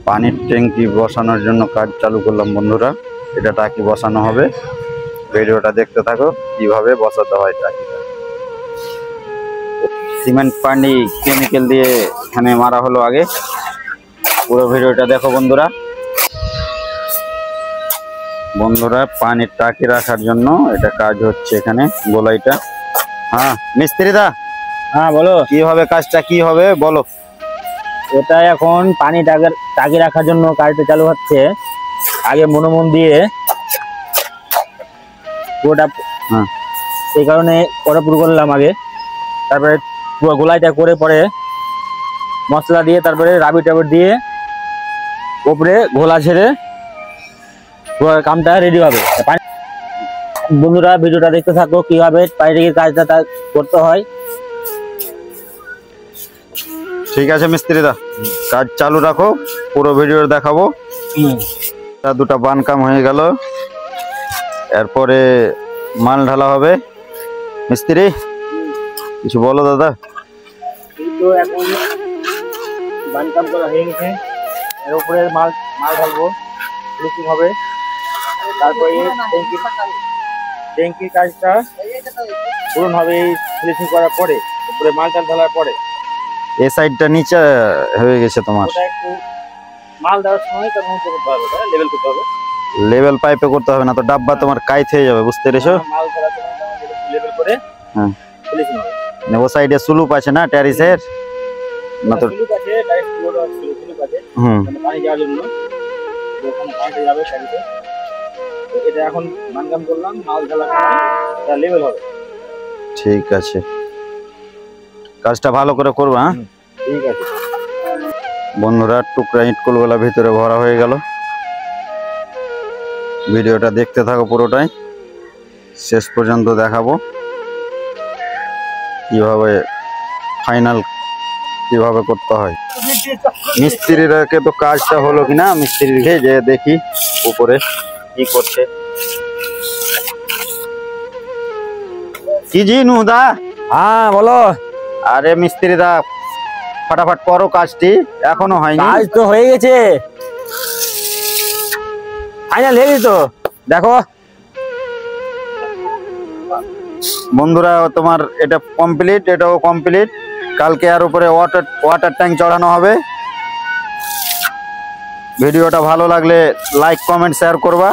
পানির ট্যাঙ্কি বসানোর জন্য কাজ চালু করলাম বন্ধুরা। এটা টাকি বসানো হবে, ভিডিওটা দেখতে থাকো কিভাবে বসাতে হয় টাকিটা। সিমেন্ট পানি কেমিক্যাল দিয়ে এখানে মারা হলো আগে, পুরো ভিডিওটা দেখো বন্ধুরা। পানির টাকি রাখার জন্য এটা কাজ হচ্ছে এখানে গোলাইটা। হ্যাঁ মিস্ত্রি দা, হ্যাঁ বলো, কিভাবে কাজটা কি হবে বলো। এটা এখন পানি টাকি রাখার জন্য কাজটা চালু হচ্ছে। আগে মনোমন দিয়ে পুরোটা, হ্যাঁ সেই কারণে ওটা পুরো করলাম আগে, তারপরে পুরো গোলাইটা করে পরে মশলা দিয়ে তারপরে রাবি টাবি দিয়ে উপরে ঘোলা ছেড়ে পুরো কামটা রেডি হবে। বন্ধুরা ভিডিওটা দেখতে থাকো কিভাবে পানি টাকির কাজটা করতে হয়। ঠিক আছে মিস্ত্রি দা, কাজ চালু রাখো, পুরো ভিডিও দেখাবো। দুটা বানকাম হয়ে গেল, এরপরে মাল ঢালা হবে। মিস্ত্রি কিছু বলো দাদা। এখন বানকাম করা হয়ে গেছে, এর উপরে মাল ঢালবো, ফিনিশিং হবে। তারপরে ট্যাঙ্কির কাজটা পূরণ হবে ফিনিশিং করার পরে, উপরে মালটা ঢালার পরে। এই সাইডটা নিচে হয়ে গেছে তোমার, ওটা একটু মাল দেওয়ার সময় তখন করতে হবে, লেভেল করতে হবে। লেভেল পাইপে করতে হবে না তো ডাব্বা তোমার কাইত হয়ে যাবে, বুঝতে পেরেছো? মাল ঢালার সময় লেভেল করে হ্যাঁ ফিনিশিং হবে। ও সাইডে স্লুপ আছে না ট্যারিসের, না তো স্লুপ আছে, ডাইরেক্ট ফ্লোর আছে, স্লুপ আছে পানি যাওয়ার জন্য, ওখানে পানিটা যাবে সাইডে। এটা এখন বানকাম করলাম, মাল ঢালার সময় এটা লেভেল হবে। ঠিক আছে, কাজটা ভালো করে করবা। হ্যাঁ ঠিক আছে বন্ধুরা, টুকরা ইটকুলগুলা ভিতরে ভরা হয়ে গেল। ভিডিওটা দেখতে থাকো পুরোটাই, শেষ পর্যন্ত দেখাবো কিভাবে ফাইনাল কিভাবে করতে হয়। মিস্ত্রিরাকে তো কাজটা হলো কিনা, মিস্ত্রিকে যে দেখি উপরে কি করছে। কি জি নুদা? হ্যাঁ বলো। আরে মিস্ত্রিরা ফটাফট করো কাজটি, এখনো হয়নি। কাজ তো হয়ে গেছে, ফাইনাল হয়ে গেছে তো দেখো বন্ধুরা, তোমার এটা কমপ্লিট, এটাও কমপ্লিট। কালকে আর উপরে ওয়াটার ট্যাঙ্ক চড়ানো হবে। ভিডিওটা ভালো লাগলে লাইক কমেন্ট শেয়ার করবা।